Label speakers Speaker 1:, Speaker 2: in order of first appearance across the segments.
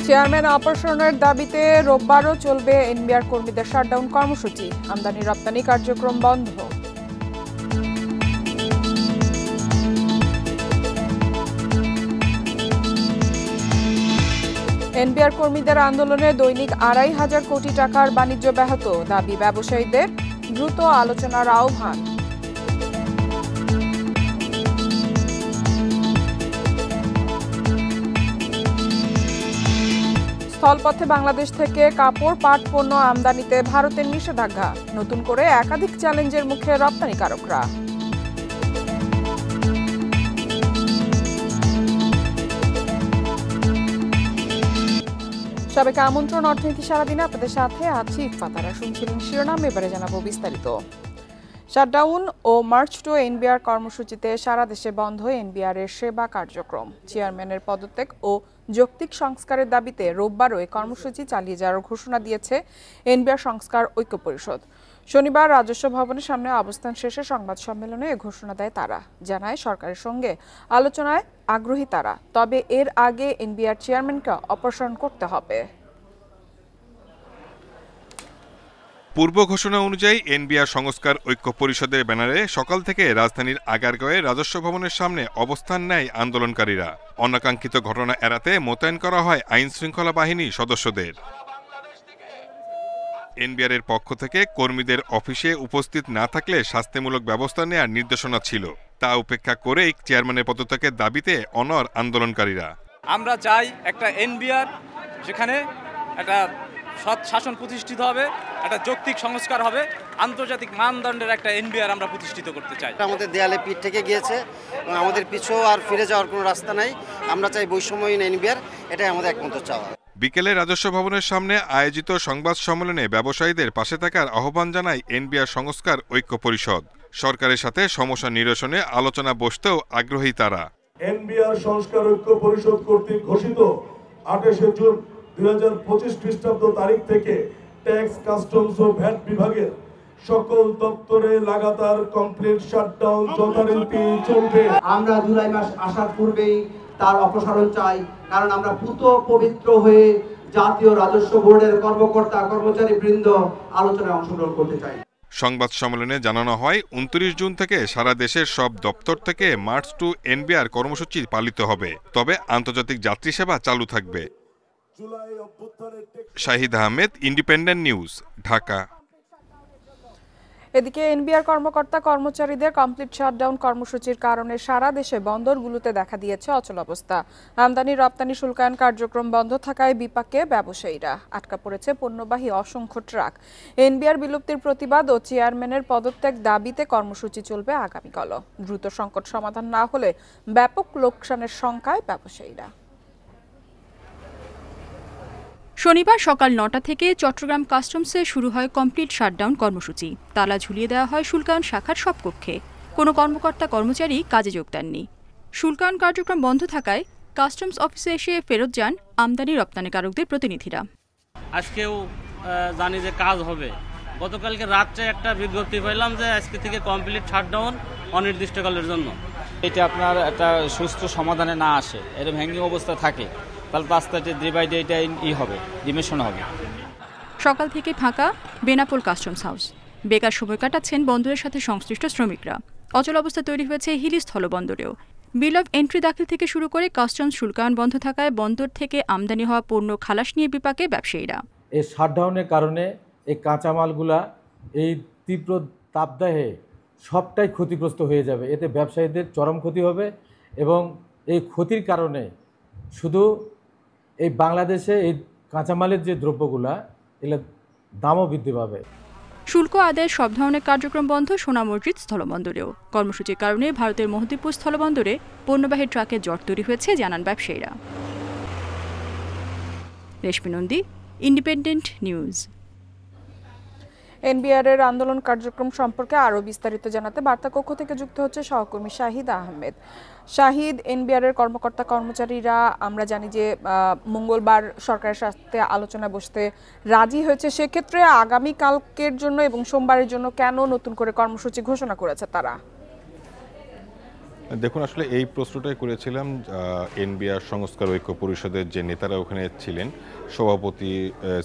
Speaker 1: Chairman অপসারণের দাবিতে রোববারও চলবে এনবিআর কর্মীদের শাটডাউন কর্মসূচি। আমদানি রপ্তানি কার্যক্রম বন্ধ। এনবিআর কর্মীদের আন্দোলনে দৈনিক ২৫০০ কোটি টাকার বাণিজ্য ব্যাহত, দাবি ব্যবসায়ীদের, দ্রুত আলোচনার আহ্বান। স্থলপথে বাংলাদেশ থেকে কাপড় পাট পণ্য আমদানিতে ভারতের নিষেধাজ্ঞা, নতুন করে একাধিক চ্যালেঞ্জের মুখে রপ্তানিকারকরা। সবাইকে আমন্ত্রণ অর্থনীতি সারাদিনে আপনাদের সাথে আছি ফাতারা। শুনছিলেন শিরোনাম, এবারে জানাবো বিস্তারিত। শাটডাউন ও মার্চ টু এনবিআর কর্মসূচিতে সারা দেশে বন্ধ এনবিআর এর সেবা কার্যক্রম। চেয়ারম্যানের পদত্যাগ ও যৌক্তিক সংস্কারের দাবিতে রোববারও এই কর্মসূচি চালিয়ে যাওয়ার ঘোষণা দিয়েছে এনবিআর সংস্কার ঐক্য পরিষদ। শনিবার রাজস্ব ভবনের সামনে অবস্থান শেষে সংবাদ সম্মেলনে এ ঘোষণা দেয় তারা। জানায় সরকারের সঙ্গে আলোচনায় আগ্রহী তারা, তবে এর আগে এনবিআর চেয়ারম্যানকে অপসারণ করতে হবে।
Speaker 2: পূর্ব ঘোষণা অনুযায়ী এনবিআর সংস্কার ঐক্য পরিষদের ব্যানারে সকাল থেকে রাজধানীর আগারগাঁওয়ে রাজস্ব ভবনের সামনে অবস্থান নেয় আন্দোলনকারীরা। অনাকাঙ্ক্ষিত ঘটনা এড়াতে মোতায়েন করা হয় আইন শৃঙ্খলা বাহিনী সদস্যদের। এনবিআর এর পক্ষ থেকে কর্মীদের অফিসে উপস্থিত না থাকলে শাস্তিমূলক ব্যবস্থা নেওয়ার নির্দেশনা ছিল। তা উপেক্ষা করেই চেয়ারম্যানের পদত্যাগের দাবিতে অনড় আন্দোলনকারীরা।
Speaker 3: আমরা চাই একটা এনবিআর, সেখানে একটা সৎ শাসন প্রতিষ্ঠিত হবে, একটা যৌক্তিক সংস্কার হবে, আন্তর্জাতিক মানদণ্ডের একটা এনবিআর আমরা প্রতিষ্ঠিত করতে চাই।
Speaker 4: আমাদের দেয়ালে পিঠ থেকে গিয়েছে এবং আমাদের পিছু আর ফিরে যাওয়ার কোনো রাস্তা নাই। আমরা চাই বৈষম্যহীন এনবিআর, এটাই আমাদের একমাত্র চাওয়া।
Speaker 2: বিকেলে রাজস্ব ভবনের সামনে আয়োজিত সংবাদ সম্মেলনে ব্যবসায়ীদের পাশে থাকার আহ্বান জানায় এনবিআর সংস্কার ঐক্য পরিষদ। সরকারের সাথে সমস্যা নিরসনে আলোচনা বসতেও আগ্রহী তারা।
Speaker 5: এনবিআর সংস্কার ঐক্য পরিষদ কর্তৃক ঘোষিত ২৮শে জুন ২০২৫ খ্রিস্টাব্দ তারিখ থেকে ট্যাক্স, কাস্টমস ও ভ্যাট বিভাগের সকল দপ্তরে লাগাতার কমপ্লিট শাটডাউন যথারীতি চলবে।
Speaker 6: আমরা জুলাই মাস আসার পূর্বেই তার অপসারণ চাই, কারণ আমরা পুত পবিত্র হয়ে জাতীয় রাজস্ব বোর্ডের কর্মকর্তা কর্মচারী বৃন্দ আলোচনায় অংশগ্রহণ করতে চাই।
Speaker 2: সংবাদ সম্মেলনে জানানো হয় ২৯ জুন থেকে সারা দেশের সব দপ্তর থেকে মার্চ টু এনবিআর কর্মসূচি পালিত হবে, তবে আন্তর্জাতিক যাত্রী সেবা চালু থাকবে। Shahid Ahmed, independent news, Dhaka.
Speaker 1: এদিকে এনবিআর কর্মকর্তা কর্মচারীদের কমপ্লিট শাটডাউন কর্মসূচির কারণে সারা দেশে বন্দরগুলোতে দেখা দিয়েছে অচলাবস্থা। আমদানি রপ্তানি শুল্কায়ন কার্যক্রম বন্ধ থাকায় বিপাকে ব্যবসায়ীরা। আটকা পড়েছে পণ্যবাহী অসংখ্য ট্রাক। এনবিআর বিলুপ্তির প্রতিবাদ ও চেয়ারম্যানের পদত্যাগ দাবিতে কর্মসূচি চলবে আগামীকালও। দ্রুত সংকট সমাধান না হলে ব্যাপক লোকসানের শঙ্কায় ব্যবসায়ীরা।
Speaker 7: শনিবার সকাল ৯টা থেকে চট্টগ্রাম কাস্টমসে শুরু হয় কমপ্লিট শাটডাউন কর্মসূচি। তালা ঝুলিয়ে দেওয়া হয় শুল্কায়ন শাখার সব কক্ষে। কোনো কর্মকর্তা কর্মচারী কাজে যোগ দেননি। শুল্কায়ন কার্যক্রম বন্ধ থাকায় কাস্টমস অফিসে এসে ফেরত যান আমদানি রপ্তানিকারকদের প্রতিনিধিরা।
Speaker 8: আজকেও জানি যে কাজ হবে। গতকালকে রাত্রে একটা বিজ্ঞপ্তি পেলাম যে আজকে থেকে কমপ্লিট শাটডাউন অনির্দিষ্টকালের জন্য।
Speaker 9: এটা আপনার একটা সুস্থ সমাধানে না আসে, এরকম হ্যাঙ্গিং অবস্থা থাকে, তাহলে আস্তে আস্তে ডে বাই ডে এটা হবে, ডিমেশন হবে।
Speaker 7: সকাল থেকে ফাঁকা বেনাপোল কাস্টমস হাউস। বেকার সময় কাটাচ্ছেন বন্দরের সাথে সংশ্লিষ্ট শ্রমিকরা। অচল অবস্থা তৈরি হয়েছে হিলি স্থলবন্দরেও। বিল অফ এন্ট্রি দাখিল থেকে শুরু করে কাস্টমস শুল্কায়ন বন্ধ থাকায় বন্দর থেকে আমদানি হওয়া পণ্য খালাস নিয়ে বিপাকে ব্যবসায়ীরা।
Speaker 10: এই শাটডাউনের কারণে এই কাঁচামালগুলা এই তীব্র তাপদাহে সবটাই ক্ষতিগ্রস্ত হয়ে যাবে। এতে ব্যবসায়ীদের চরম ক্ষতি হবে এবং এই ক্ষতির কারণে শুধু এই বাংলাদেশে এই কাঁচামালের যে দ্রব্যগুলা এগুলোর দামও বৃদ্ধি পাবে।
Speaker 7: শুল্ক আদায়ের সব ধরনের কার্যক্রম বন্ধ সোনা মসজিদ স্থলবন্দরেও। কর্মসূচির কারণে ভারতের মহদীপুর স্থলবন্দরে পণ্যবাহী ট্রাকে জট তৈরি হয়েছে জানান ব্যবসায়ীরা। রেশমি নন্দী, ইন্ডিপেন্ডেন্ট নিউজ।
Speaker 1: এনবিআর এর আন্দোলন কার্যক্রম সম্পর্কে আরো বিস্তারিত জানাতে বার্তা কক্ষ থেকে যুক্ত হচ্ছে সহকর্মী শাহিদ আহমেদ। শাহিদ, এনবিআর এর কর্মকর্তা কর্মচারীরা আমরা জানি যে মঙ্গলবার সরকারের সাথে আলোচনা বসতে রাজি হয়েছে। সেক্ষেত্রে আগামীকালকের জন্য এবং সোমবারের জন্য কেন নতুন করে কর্মসূচি ঘোষণা করেছে তারা?
Speaker 2: দেখুন, আসলে এই প্রশ্নটাই করেছিলাম এনবিআর সংস্কার ঐক্য পরিষদের যে নেতারা ওখানে ছিলেন, সভাপতি,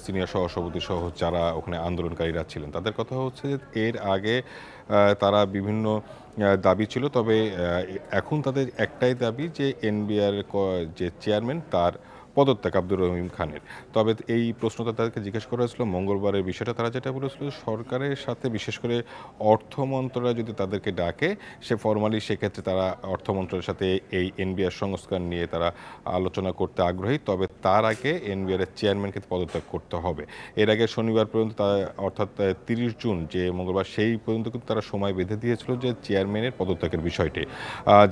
Speaker 2: সিনিয়র সহসভাপতি সহ যারা ওখানে আন্দোলনকারীরা ছিলেন, তাদের কথা হচ্ছে যে এর আগে তারা বিভিন্ন দাবি ছিল, তবে এখন তাদের একটাই দাবি যে এনবিআর যে চেয়ারম্যান তার পদত্যাগ আব্দুর রহিম খানের। তবে এই প্রশ্নটা তাদেরকে জিজ্ঞেস করা হয়েছিল মঙ্গলবারের বিষয়টা, তারা যেটা বলেছিল সরকারের সাথে বিশেষ করে অর্থ মন্ত্রণালয় যদি তাদেরকে ডাকে সে ফরমালি সেক্ষেত্রে তারা অর্থ মন্ত্রণালয়ের সাথে এই এনবিআর সংস্কার নিয়ে তারা আলোচনা করতে আগ্রহী, তবে তার আগে এনবিআর চেয়ারম্যানকে পদত্যাগ করতে হবে। এর আগে শনিবার পর্যন্ত অর্থাৎ 30 জুন যে মঙ্গলবার সেই পর্যন্ত কিন্তু তারা সময় বেঁধে দিয়েছিল যে চেয়ারম্যানের পদত্যাগের বিষয়টি।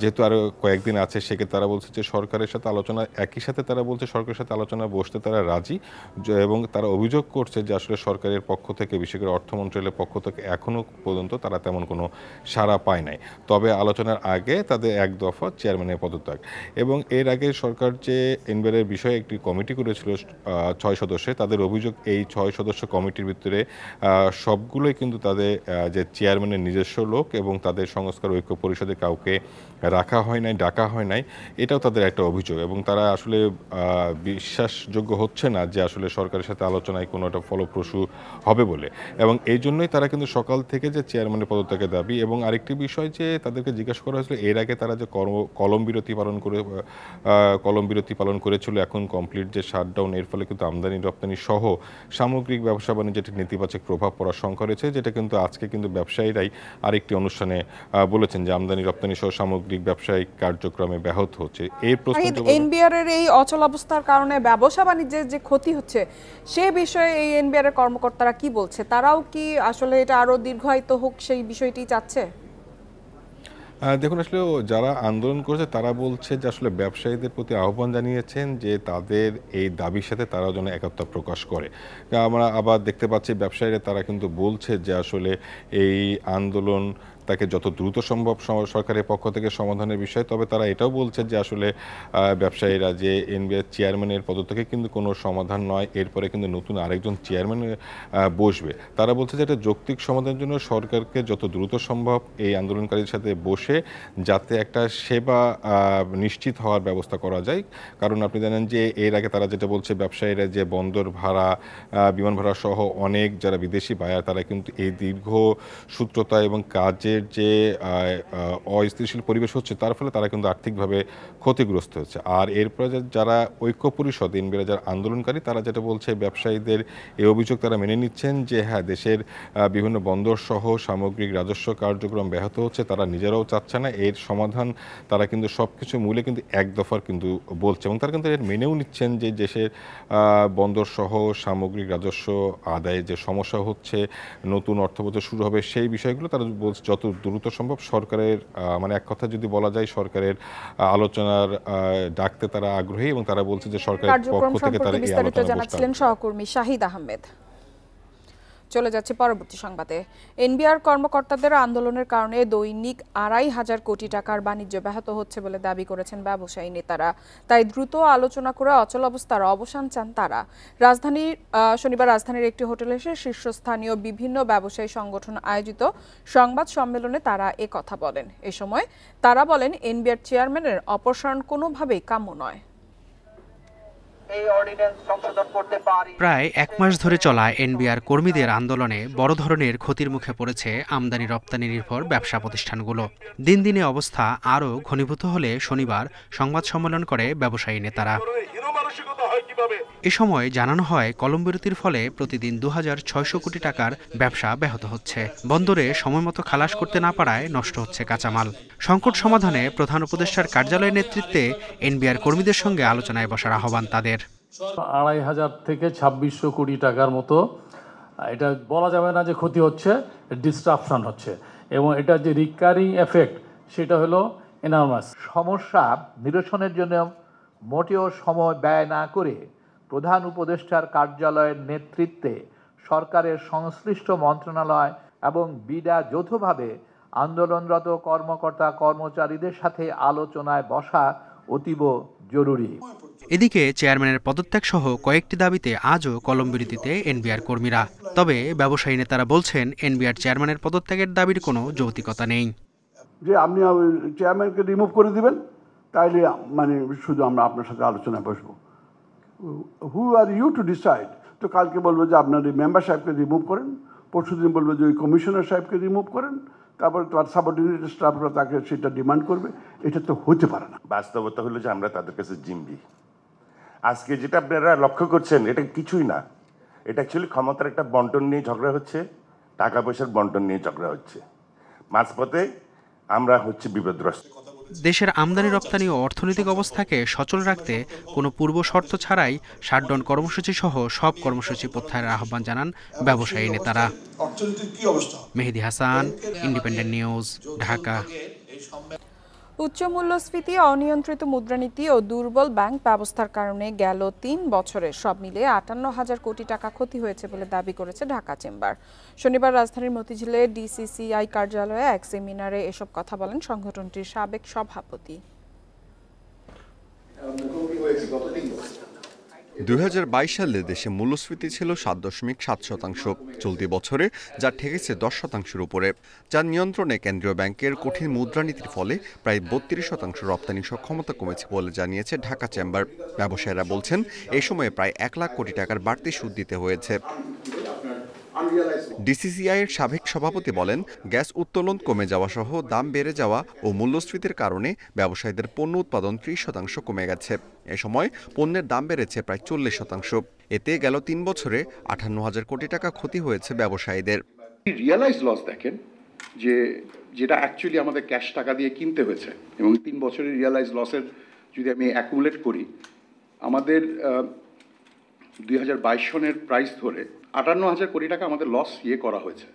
Speaker 2: যেহেতু আরও কয়েকদিন আছে সেক্ষেত্রে তারা বলছে যে সরকারের সাথে আলোচনা, একই সাথে তারা বলছে সরকারের সাথে আলোচনা বসতে তারা রাজি, এবং তারা অভিযোগ করছে যে আসলে সরকারের পক্ষ থেকে বিশেষ করে অর্থ মন্ত্রণালয়ের পক্ষ থেকে এখনও পর্যন্ত তারা তেমন কোনো সাড়া পায় নাই। তবে আলোচনার আগে তাদের এক দফা চেয়ারম্যানের পদত্যাগ। এবং এর আগে সরকার যে এনবিআরের বিষয়ে একটি কমিটি করেছিল 6 সদস্যের, তাদের অভিযোগ এই 6 সদস্য কমিটির ভিতরে সবগুলোই কিন্তু তাদের যে চেয়ারম্যানের নিজস্ব লোক এবং তাদের সংস্কার ঐক্য পরিষদে কাউকে রাখা হয় নাই, ডাকা হয় নাই, এটাও তাদের একটা অভিযোগ। এবং তারা আসলে বিশ্বাসযোগ্য হচ্ছে না যে আসলে সরকারের সাথে আলোচনায় কোনো একটা ফলপ্রসূ হবে বলে, এবং এই জন্যই তারা কিন্তু সকাল থেকে যে চেয়ারম্যানের পদত্যাগের দাবি। এবং আরেকটি বিষয় যে তাদেরকে জিজ্ঞাসা করা হয়েছিল এর আগে তারা যে কলম বিরতি পালন করেছিল, এখন কমপ্লিট যে শাটডাউন, এর ফলে কিন্তু আমদানি রপ্তানি সহ সামগ্রিক ব্যবসা বাণিজ্যে নেতিবাচক প্রভাব পড়ার শঙ্কা রয়েছে, যেটা কিন্তু আজকে কিন্তু ব্যবসায়ীরাই আরেকটি অনুষ্ঠানে বলেছেন যে আমদানি রপ্তানি সহ সামগ্রিক ব্যবসায়িক কার্যক্রমে ব্যাহত হচ্ছে। এই প্রশ্ন
Speaker 1: এনবিআর এর এই অচলাবস্থার কারণে ব্যবসা বাণিজ্যের যে ক্ষতি হচ্ছে সে বিষয়ে এই এনবিআর এর কর্মকর্তারা কি বলছে? তারাও কি আসলে এটা আরো দীর্ঘায়িত হোক সেই বিষয়টি চাচ্ছে?
Speaker 2: দেখুন, আসলে যারা আন্দোলন করেছে তারা বলছে যে আসলে ব্যবসায়ীদের প্রতি আহ্বান জানিয়েছেন যে তাদের এই দাবির সাথে তারাও যেন একতা প্রকাশ করে। আমরা আবার দেখতে পাচ্ছি ব্যবসায়ীরা তারা কিন্তু বলছে যে আসলে এই আন্দোলন তাকে যত দ্রুত সম্ভব সরকারের পক্ষ থেকে সমাধানের বিষয়, তবে তারা এটাও বলছে যে আসলে ব্যবসায়ীরা যে এনবিআর চেয়ারম্যানের পদত্যাগে কিন্তু কোনো সমাধান নয়, এরপরে কিন্তু নতুন আরেকজন চেয়ারম্যান বসবে। তারা বলছে যে এটা যৌক্তিক সমাধানের জন্য সরকারকে যত দ্রুত সম্ভব এই আন্দোলনকারীর সাথে বসে যাতে একটা সেবা নিশ্চিত হওয়ার ব্যবস্থা করা যায়। কারণ আপনি জানেন যে এর আগে তারা যেটা বলছে ব্যবসায়ীরা যে বন্দর ভাড়া, বিমান ভাড়া সহ অনেক যারা বিদেশি বায়ার তারা কিন্তু এই দীর্ঘ সূত্রতা এবং কাজে যে অস্থিতিশীল পরিবেশ হচ্ছে তার ফলে তারা কিন্তু আর্থিকভাবে ক্ষতিগ্রস্ত হচ্ছে। আর এরপরে যারা ঐক্য পরিষদ এনবিআর যারা আন্দোলনকারী তারা যেটা বলছে ব্যবসায়ীদের এই অভিযোগ তারা মেনে নিচ্ছেন যে হ্যাঁ, দেশের বিভিন্ন বন্দর সহ সামগ্রিক রাজস্ব কার্যক্রম ব্যাহত হচ্ছে, তারা নিজেরাও চাচ্ছে না এর সমাধান, তারা কিন্তু সব কিছু মূলে কিন্তু এক দফার কিন্তু বলছে, এবং তারা কিন্তু এর মেনেও নিচ্ছেন যে দেশের বন্দর সহ সামগ্রিক রাজস্ব আদায়ে যে সমস্যা হচ্ছে, নতুন অর্থবছর শুরু হবে সেই বিষয়গুলো তারা বলছে যত দ্রুত সম্ভব সরকারের মানে এক কথা যদি বলা যায় সরকারের আলোচনার ডাকতে তারা আগ্রহী, এবং তারা বলছে যে সরকারের পক্ষ থেকে তারা এই আলোচনা
Speaker 1: জানাচ্ছিলেন সহকর্মী শাহিদ আহমেদ। চলে যাচ্ছে পরবর্তী সংবাদে। এনবিআর কর্মকর্তাদের আন্দোলনের কারণে দৈনিক 2,500 কোটি টাকার বাণিজ্য ব্যাহত হচ্ছে বলে দাবি করেছেন ব্যবসায়ী নেতারা। তাই দ্রুত আলোচনা করে অচলাবস্থার অবসান চান তারা। শনিবার রাজধানীর একটি হোটেলে এসে শীর্ষস্থানীয় বিভিন্ন ব্যবসায়ী সংগঠন আয়োজিত সংবাদ সম্মেলনে তারা একথা বলেন। এ সময় তারা বলেন এনবিআর চেয়ারম্যানের অপসারণ কোনোভাবেই কাম্য নয়।
Speaker 11: প্রায় 1 মাস ধরে চলা এনবিআর কর্মীদের আন্দোলনে বড় ধরনের ক্ষতির মুখে পড়েছে আমদানি রপ্তানি নির্ভর ব্যবসা প্রতিষ্ঠানগুলো। দিন দিনে অবস্থা আরও ঘনীভূত হলে শনিবার সংবাদ সম্মেলন করে ব্যবসায়ী নেতারা। এ সময় জানানো হয় কলম বিরতির ফলে প্রতিদিন 2,600 কোটি টাকার ব্যবসা ব্যাহত হচ্ছে। বন্দরে সময়মতো খালাস করতে না পারায় নষ্ট হচ্ছে কাঁচামাল। সংকট সমাধানে প্রধান উপদেষ্টার কার্যালয়ের নেতৃত্বে এনবিআর কর্মীদের সঙ্গে আলোচনায় বসার আহ্বান তাদের।
Speaker 12: 2,500 থেকে 2,600 কোটি টাকার মতো, এটা বলা যাবে না যে ক্ষতি হচ্ছে, ডিসরাপশন হচ্ছে, এবং এটা যে রিকারিং এফেক্ট সেটা হলো এনর্মাস।
Speaker 13: সমস্যা নিরসনের জন্য মোটেও সময় ব্যয় না করে প্রধান উপদেষ্টার কার্যালয়ের নেতৃত্বে সরকারের সংশ্লিষ্ট মন্ত্রণালয় এবং বিডা যৌথভাবে আন্দোলনরত কর্মকর্তা কর্মচারীদের সাথে আলোচনায় বসা অতীব জরুরি।
Speaker 11: এদিকে চেয়ারম্যানের পদত্যাগ সহ কয়েকটি দাবিতে আজও কলম বিরতিতে এনবিআর কর্মীরা। তবে ব্যবসায়ী নেতারা বলছেন এনবিআর চেয়ারম্যানের পদত্যাগের দাবির কোনো যৌক্তিকতা নেই।
Speaker 14: যে আপনি চেয়ারম্যানকে রিমুভ করে দিবেন, তাইলে মানে শুধু আমরা আপনার সাথে আলোচনায় বসবো। হু আর ইউ টু ডিসাইড? তো কালকে বলবো যে আপনার এই মেম্বার সাহেবকে রিমুভ করেন, পরশুদিন বলবো যে ওই কমিশনার সাহেবকে রিমুভ করেন, তারপরে তার সাবঅর্ডিনেট স্টাফরা তাকে সেটা ডিমান্ড করবে। এটা তো হতে পারে না।
Speaker 15: বাস্তবতা হলো যে আমরা তাদের কাছে জিম্বি। আজকে যেটা আপনারা লক্ষ্য করছেন এটা কিছুই না, এটা অ্যাকচুয়ালি ক্ষমতার একটা বন্টন নিয়ে ঝগড়া হচ্ছে, টাকা পয়সার বন্টন নিয়ে ঝগড়া হচ্ছে। মাঝপথে আমরা হচ্ছে বিপদগ্রস্ত।
Speaker 11: দেশের আমদানি রপ্তানি ও অর্থনৈতিক অবস্থাকে সচল রাখতে কোনো পূর্ব শর্ত ছাড়াই শাটডাউন কর্মসূচি সহ সব কর্মসূচি প্রত্যাহারের আহ্বান জানান ব্যবসায়ী নেতারা। Mehedi Hasan, independent news, Dhaka.
Speaker 1: উচ্চ মূল্যস্ফীতি, অনিয়ন্ত্রিত মুদ্রানীতি ও দুর্বল ব্যাংক ব্যবস্থার কারণে গেল ৩ বছরে সব মিলিয়ে ৫৮,০০০ কোটি টাকা ক্ষতি হয়েছে বলে দাবি করেছে ঢাকা চেম্বার। শনিবার রাজধানীর মতিঝিলে ডিসিসিআই কার্যালয়ে এক সেমিনারে এসব কথা বলেন সংগঠনটির সাবেক সভাপতি।
Speaker 16: ২০২২ সালে দেশে মূল্যস্ফীতি ছিল ৭.৭%, চলতি বছরে যা ঠেকেছে 10%-এর উপরে, যার নিয়ন্ত্রণে কেন্দ্রীয় ব্যাংকের কঠিন মুদ্রানীতির ফলে প্রায় ৩২% রপ্তানি সক্ষমতা কমেছে বলে জানিয়েছে ঢাকা চেম্বার। ব্যবসায়ীরা বলছেন এই সময়ে প্রায় ১ লাখ কোটি টাকার বাড়তি সুদ দিতে হয়েছে। ডিসিসিআইয়ের সাবেক সভাপতি বলেন, গ্যাস উত্তোলন কমে যাওয়া সহ দাম বেড়ে যাওয়া ও মূল্যস্ফীতির কারণে ব্যবসায়ীদের পণ্য উৎপাদন ৩০% কমে গেছে। এ সময় পণ্যের দাম বেড়েছে প্রায় ৪০%। এতে গেল ৩ বছরে ৫৮,০০০ কোটি টাকা ক্ষতি হয়েছে ব্যবসায়ীদের।
Speaker 17: রিয়ালাইজ লস দেখেন যে যেটা অ্যাকচুয়ালি আমাদের ক্যাশ টাকা দিয়ে কিনতে হয়েছে, এবং ৩ বছরের রিয়ালাইজ লসের যদি আমি অ্যাকুমুলেট করি, আমাদের ২০২২ সনের প্রাইস ধরে ৫৮,০০০ কোটি টাকা আমাদের লস করা হয়েছে,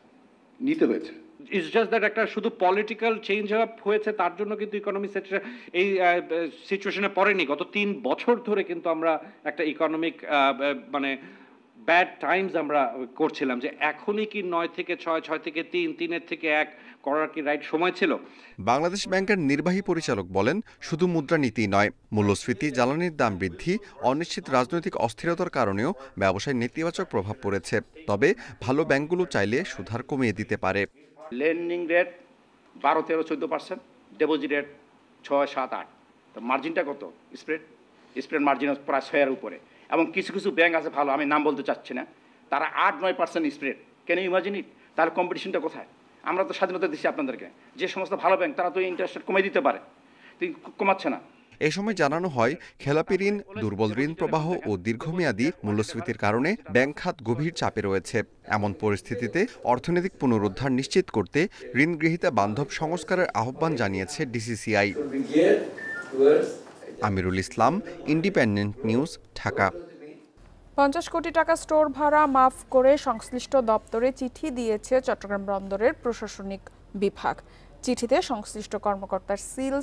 Speaker 17: নিতে হয়েছে।
Speaker 18: ইটস জাস্ট দ্যাট একটা শুধু পলিটিক্যাল চেঞ্জ আপ হয়েছে, তার জন্য কিন্তু ইকোনমি সেক্টর এই সিচুয়েশনে পড়েনি। গত ৩ বছর ধরে কিন্তু আমরা একটা ইকোনমিক মানে ব্যাড টাইমস আমরা করছিলাম, যে এখনই কি ৯ থেকে ৬, ৬ থেকে ৩, ৩-এর থেকে ১ করার কি রাইট সময় ছিল?
Speaker 16: বাংলাদেশ ব্যাংকের নির্বাহী পরিচালক বলেন, শুধু মুদ্রানীতি নয়, মূল্যস্ফীতি, জ্বালানির দাম বৃদ্ধি, অনিশ্চিত রাজনৈতিক অস্থিরতার কারণেও ব্যবসায় নেতিবাচক প্রভাব পড়েছে। তবে ভালো ব্যাংকগুলো চাইলে সুদহার কমিয়ে দিতে পারে।
Speaker 18: Lending rate ১২, ১৩, ১৪%, deposit rate ৬, ৭, ৮। তো মার্জিনটা কত? স্প্রেড মার্জিন প্রায় ৬-এর উপরে, এবং কিছু কিছু ব্যাংক আছে ভালো, আমি নাম বলতে চাচ্ছি না, তারা ৮-৯% spread. Can you imagine it? তাহলে কম্পিটিশনটা কোথায়? আমরা তো স্বাধীনতা দিচ্ছি আপনাদেরকে, যে সমস্ত ভালো ব্যাংক তারা তো ইন্টারেস্ট রেট কমিয়ে দিতে পারে, কমাচ্ছে না।
Speaker 16: এ সময় জানানো হয়, খেলাপি ঋণ, দুর্বল ঋণ প্রবাহ ও দীর্ঘমেয়াদী মূল্যস্ফীতির কারণে ব্যাংক খাত গভীর চাপে রয়েছে। এমন পরিস্থিতিতে অর্থনৈতিক পুনরুদ্ধার নিশ্চিত করতে ঋণ গ্রহীতা বান্ধব সংস্কারের আহ্বান জানিয়েছে DCCI. Amirul Islam, independent news, Dhaka.
Speaker 1: ৫০ কোটি টাকা স্টোর ভাড়া মাফ করে সংশ্লিষ্ট দপ্তরে চিঠি দিয়েছে চট্টগ্রাম বন্দরের প্রশাসনিক বিভাগ। চিঠিতে সংশ্লিষ্ট কর্মকর্তার সিল,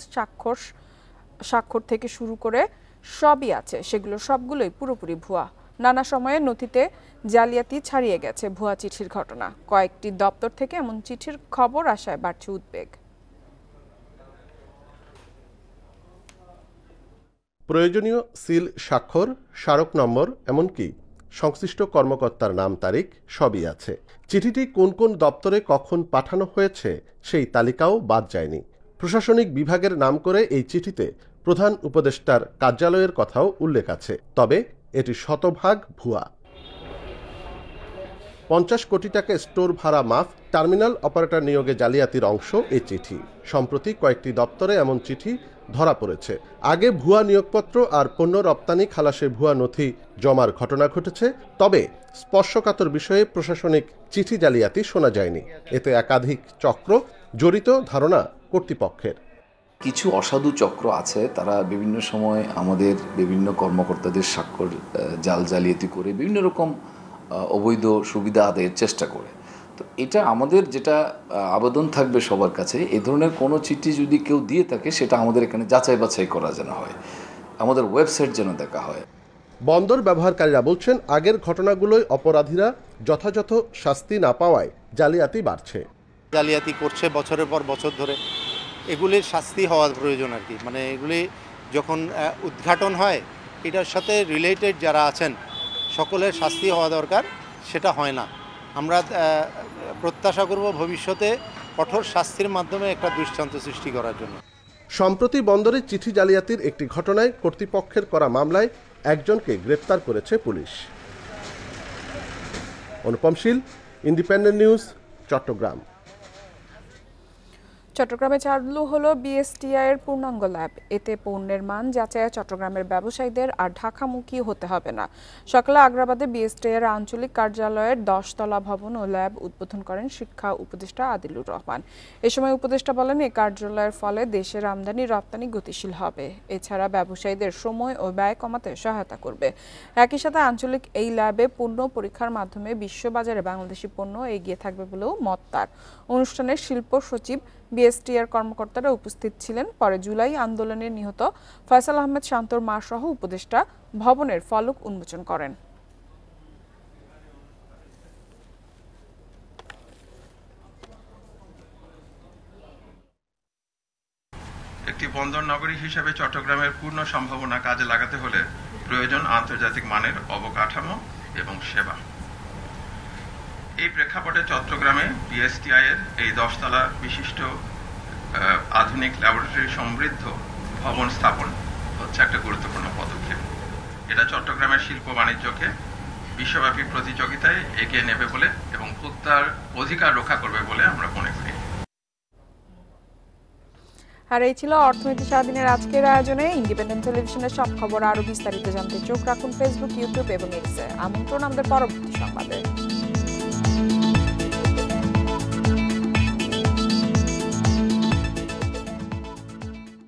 Speaker 1: স্বাক্ষর থেকে শুরু করে সবই আছে, সেগুলো সবগুলোই পুরোপুরি ভুয়া। নানা সময়ে নথিতে জালিয়াতি ছাড়িয়ে গেছে ভুয়া চিঠির ঘটনা। কয়েকটি দপ্তর থেকে এমন চিঠির খবর আসায় বাড়ছে উদ্বেগ।
Speaker 19: প্রয়োজনীয় সিল, স্বাক্ষর, স্মারক নম্বর, এমনকি সংশ্লিষ্ট কর্মকর্তার নাম, তারিখ সবই আছে। চিঠিটি কোন কোন দপ্তরে কখন পাঠানো হয়েছে সেই তালিকাও বাদ যায়নি। প্রশাসনিক বিভাগের নাম করে এই চিঠিতে প্রধান উপদেষ্টার কার্যালয়ের কথাও উল্লেখ আছে, তবে এটি শতভাগ ভুয়া। ৫০ কোটি টাকা স্টোর ভাড়া মাফ, টার্মিনাল অপারেটর নিয়োগে জালিয়াতির অংশ এই চিঠি। সম্প্রতি কয়েকটি দপ্তরে এমন চিঠি ধরা পড়েছে। আগে ভুয়া নিয়োগপত্র আর পণ্য রপ্তানি খালাসে ভুয়া নথি জমার ঘটনা ঘটেছে, তবে স্পর্শকাতর বিষয়ে প্রশাসনিক চিঠি জালিয়াতি শোনা যায়নি। এতে একাধিক চক্র জড়িত ধারণা কর্তৃপক্ষের।
Speaker 20: কিছু অসাধু চক্র আছে, তারা বিভিন্ন সময় আমাদের বিভিন্ন কর্মকর্তাদের স্বাক্ষর জাল জালিয়াতি করে বিভিন্ন রকম অবৈধ সুবিধা আদায়ের চেষ্টা করে। তো এটা আমাদের যেটা আবেদন থাকবে সবার কাছে, এই ধরনের কোনো চিঠি যদি কেউ দিয়ে থাকে সেটা আমাদের এখানে যাচাই বাছাই করা যেন হয়, আমাদের ওয়েবসাইট যেন দেখা হয়।
Speaker 19: বন্দর ব্যবহারকারীরা বলছেন, আগের ঘটনাগুলোয় অপরাধীরা যথাযথ শাস্তি না পাওয়ায় জালিয়াতি বাড়ছে।
Speaker 21: জালিয়াতি করছে বছরের পর বছর ধরে, এগুলির শাস্তি হওয়ার প্রয়োজন আর কি। মানে এগুলি যখন উদ্ঘাটন হয়, এটার সাথে রিলেটেড যারা আছেন সকলের শাস্তি হওয়া দরকার, সেটা হয় না। আমরা প্রত্যাশা করব ভবিষ্যতে কঠোর শাস্তির মাধ্যমে একটা দৃষ্টান্ত সৃষ্টি করার জন্য।
Speaker 19: সম্প্রতি বন্দরে চিঠি জালিয়াতির একটি ঘটনায় কর্তৃপক্ষের করা মামলায় একজনকে গ্রেপ্তার করেছে পুলিশ। অনুপম শীল, ইন্ডিপেন্ডেন্ট নিউজ, চট্টগ্রাম।
Speaker 1: চট্টগ্রামে চালু হলো বিএসটিআই এর পূর্ণাঙ্গ ল্যাব। এতে পণ্যের মান যাচাইয়ে চট্টগ্রামের ব্যবসায়ীদের আর ঢাকামুখী হতে হবে না। সকালে আগ্রাবাদে বিএসটিআই এর আঞ্চলিক কার্যালয়ের 10 তলা ভবন ও ল্যাব উদ্বোধন করেন শিক্ষা উপদেষ্টা আদিলুর রহমান। এ সময় উপদেষ্টা বলেন, এই কার্যালয়ের ফলে দেশের আমদানি রপ্তানি গতিশীল হবে। এছাড়া ব্যবসায়ীদের সময় ও ব্যয় কমাতে সহায়তা করবে। একই সাথে আঞ্চলিক এই ল্যাবে পণ্য পরীক্ষার মাধ্যমে বিশ্ববাজারে বাংলাদেশি পণ্য এগিয়ে থাকবে বলেও মত তার। অনুষ্ঠানে শিল্প সচিব বিএসটিআর কর্মকর্তারা উপস্থিত ছিলেন। পরে জুলাই আন্দোলনে নিহত ফয়সাল আহমেদ শান্তর মা সহ উপদেষ্টা ভবনের ফলক উন্মোচন করেন।
Speaker 3: একটি বন্দর নগরী হিসেবে চট্টগ্রামের পূর্ণ সম্ভাবনা কাজে লাগাতে হলে প্রয়োজন আন্তর্জাতিক মানের অবকাঠামো এবং সেবা। এই প্রেক্ষাপটে চট্টগ্রামে বিএসটিআই এর এই 10 তলা বিশিষ্ট আধুনিক ল্যাবরেটরি সমৃদ্ধ ভবন স্থাপন হচ্ছে একটা গুরুত্বপূর্ণ পদক্ষেপ। এটা চট্টগ্রামের শিল্প বাণিজ্যকে বিশ্বব্যাপী প্রতিযোগিতায় এগিয়ে নেবে বলে এবং ভোক্তার অধিকার রক্ষা করবে বলে আমরা মনে করি।
Speaker 1: আর এই ছিল অর্থনীতি সারাদিনের আজকের আয়োজনে। ইন্ডিপেন্ডেন্ট টেলিভিশনের সব খবর আরো বিস্তারিত জানতে চোখ রাখুন ফেসবুক, ইউটিউব এবং এক্সে। আমন্ত্রণ আমাদের পরবর্তী সংবাদে।